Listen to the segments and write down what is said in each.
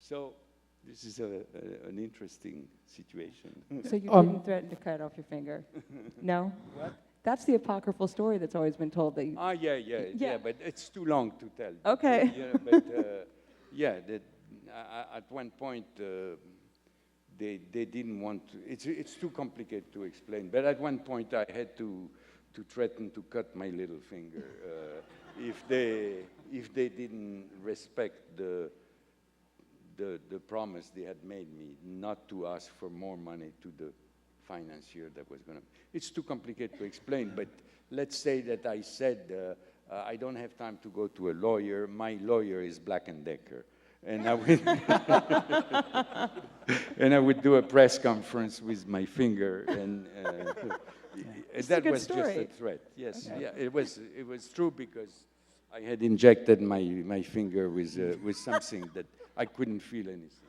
So this is an interesting situation. So you didn't threaten to cut off your finger? No? What? That's the apocryphal story that's always been told. That you, Yeah, but it's too long to tell. Okay. At one point they didn't want to. It's too complicated to explain. But at one point I had to threaten to cut my little finger if they didn't respect the promise they had made me not to ask for more money to the financier that was going to. It's too complicated to explain, but let's say that I said, I don't have time to go to a lawyer. My lawyer is Black & Decker. And I would, and I would do a press conference with my finger, and that was just a threat. Yes, okay. Yeah, it was true because I had injected my finger with something that I couldn't feel anything.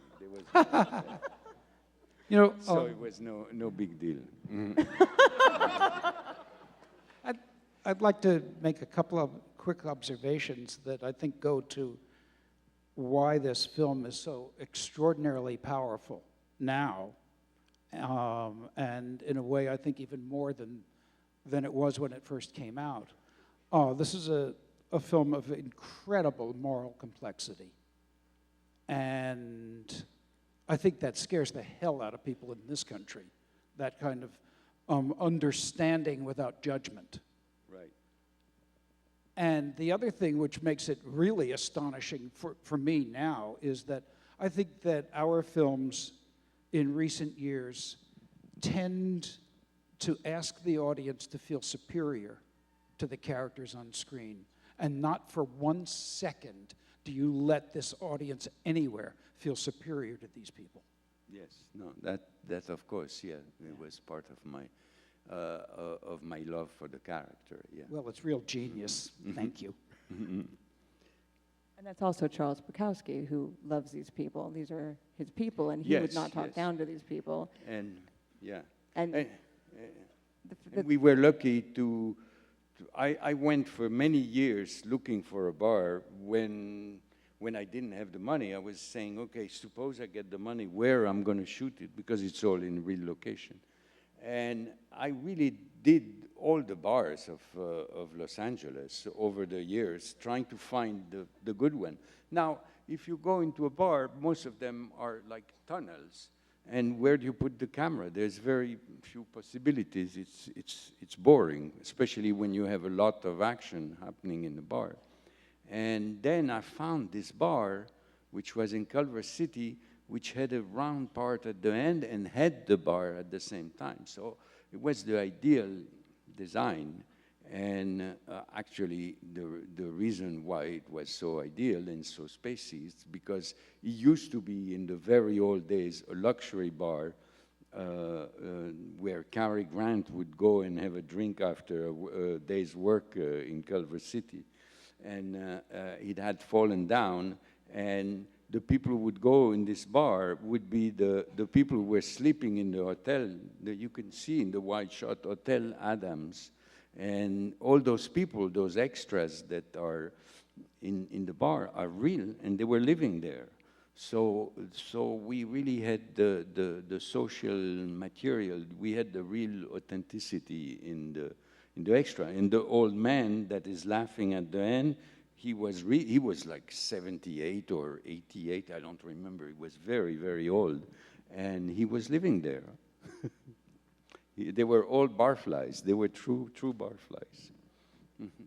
There was, so it was no big deal. Mm-hmm. I'd like to make a couple of quick observations that I think go to why this film is so extraordinarily powerful now, and in a way I think even more than it was when it first came out. This is a film of incredible moral complexity, and I think that scares the hell out of people in this country, that kind of understanding without judgment. Right. And the other thing which makes it really astonishing for me now is that I think that our films in recent years tend to ask the audience to feel superior to the characters on screen. And not for 1 second do you let this audience anywhere feel superior to these people. Yes, no, that of course, yeah, it was part of my love for the character, yeah. Well, it's real genius. Mm-hmm. Thank you. Mm-hmm. And that's also Charles Bukowski, who loves these people. These are his people, and he would not talk down to these people. And, yeah. And we were lucky to I went for many years looking for a bar when I didn't have the money. I was saying, okay, suppose I get the money, where I'm going to shoot it, because it's all in real location. And I really did all the bars of Los Angeles over the years, trying to find the good one. Now, if you go into a bar, most of them are like tunnels. And where do you put the camera? There's very few possibilities. It's boring, especially when you have a lot of action happening in the bar. And then I found this bar, which was in Culver City, which had a round part at the end and had the bar at the same time. So it was the ideal design. And actually, the reason why it was so ideal and so spacey is because it used to be, in the very old days, a luxury bar where Cary Grant would go and have a drink after a day's work in Culver City. And it had fallen down, and the people who would go in this bar would be the people who were sleeping in the hotel that you can see in the wide shot, Hotel Adams. And all those people, those extras that are in the bar are real, and they were living there. So we really had the social material. We had the real authenticity in the extra. And the old man that is laughing at the end, he was like 78 or 88, I don't remember. He was very, very old, and he was living there. They were all barflies. They were true barflies. Mm-hmm.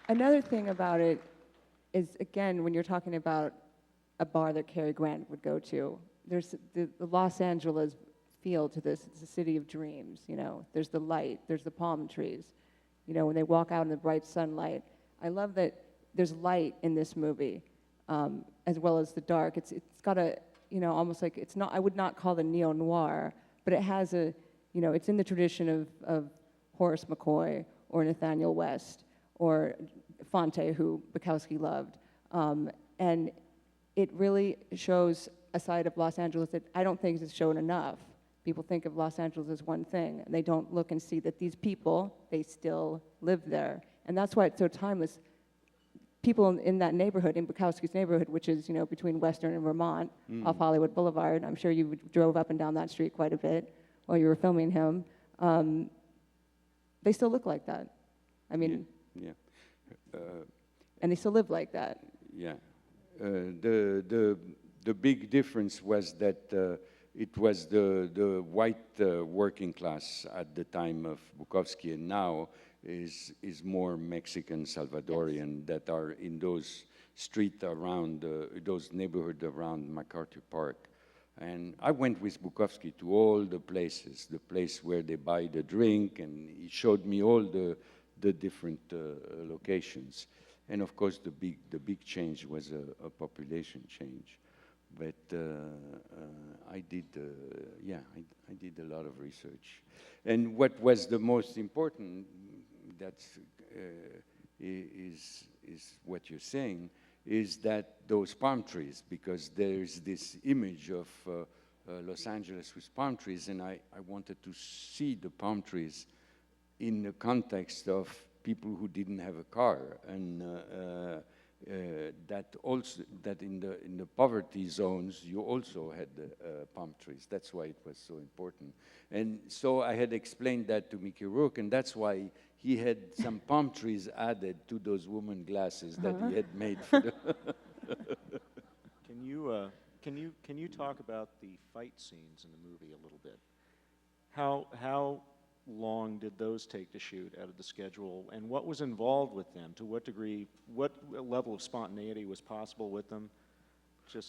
Another thing about it is, again, when you're talking about a bar that Cary Grant would go to, there's the Los Angeles feel to this. It's a city of dreams, you know. There's the light, there's the palm trees. You know, when they walk out in the bright sunlight. I love that there's light in this movie, as well as the dark. It's got a, you know, almost like, it's not, I would not call it neo-noir, but it has a, you know, it's in the tradition of Horace McCoy or Nathaniel West or Fonte, who Bukowski loved. And it really shows a side of Los Angeles that I don't think is shown enough. People think of Los Angeles as one thing, and they don't look and see that these people, they still live there, And that's why it's so timeless. People in that neighborhood, in Bukowski's neighborhood, which is, you know, between Western and Vermont, off Hollywood Boulevard, I'm sure you drove up and down that street quite a bit while you were filming him, they still look like that. I mean, and they still live like that. Yeah. The big difference was that it was the white working class at the time of Bukowski, and now is more Mexican, Salvadorian that are in those streets around, those neighborhoods around MacArthur Park. And I went with Bukowski to all the places, the place where they buy the drink, and he showed me all the different locations. And of course, the big change was a population change. But I did a lot of research. And what was the most important, is what you're saying, is that those palm trees, because there's this image of Los Angeles with palm trees, and I wanted to see the palm trees in the context of people who didn't have a car, and that in the poverty zones you also had palm trees. That's why it was so important. And so I had explained that to Mickey Rourke, and that's why he had some palm trees added to those woman glasses that he had made for the Can you talk about the fight scenes in the movie a little bit? How long did those take to shoot out of the schedule, and what was involved with them? To what degree, what level of spontaneity was possible with them?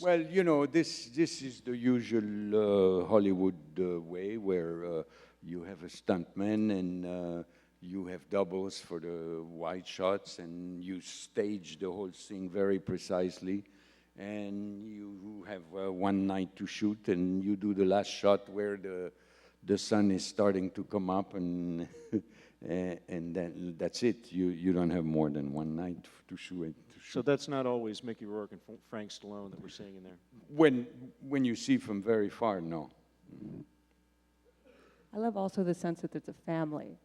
Well, you know, this is the usual Hollywood way, where you have a stuntman and you have doubles for the wide shots, and you stage the whole thing very precisely, and you have one night to shoot, and you do the last shot where the sun is starting to come up, and and then that's it. You don't have more than one night to shoot it. So that's not always Mickey Rourke and Frank Stallone that we're seeing in there? When you see from very far, no. I love also the sense that it's a family.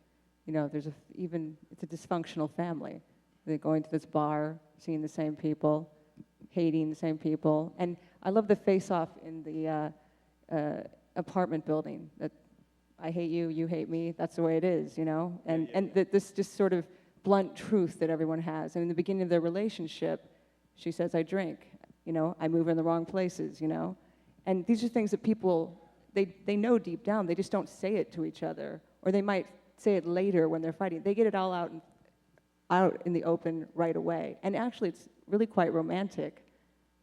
You know, it's a dysfunctional family. They're going to this bar, seeing the same people, hating the same people. And I love the face-off in the apartment building, that I hate you, you hate me, that's the way it is, you know? And this just sort of blunt truth that everyone has. And in the beginning of their relationship, she says, I drink, you know, I move in the wrong places, you know? And these are things that people, they know deep down, they just don't say it to each other. Or they might say it later when they're fighting. They get it all out in the open right away. And actually, it's really quite romantic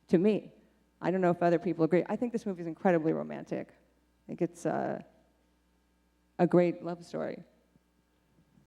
to me. I don't know if other people agree. I think this movie is incredibly romantic. I think it's a great love story.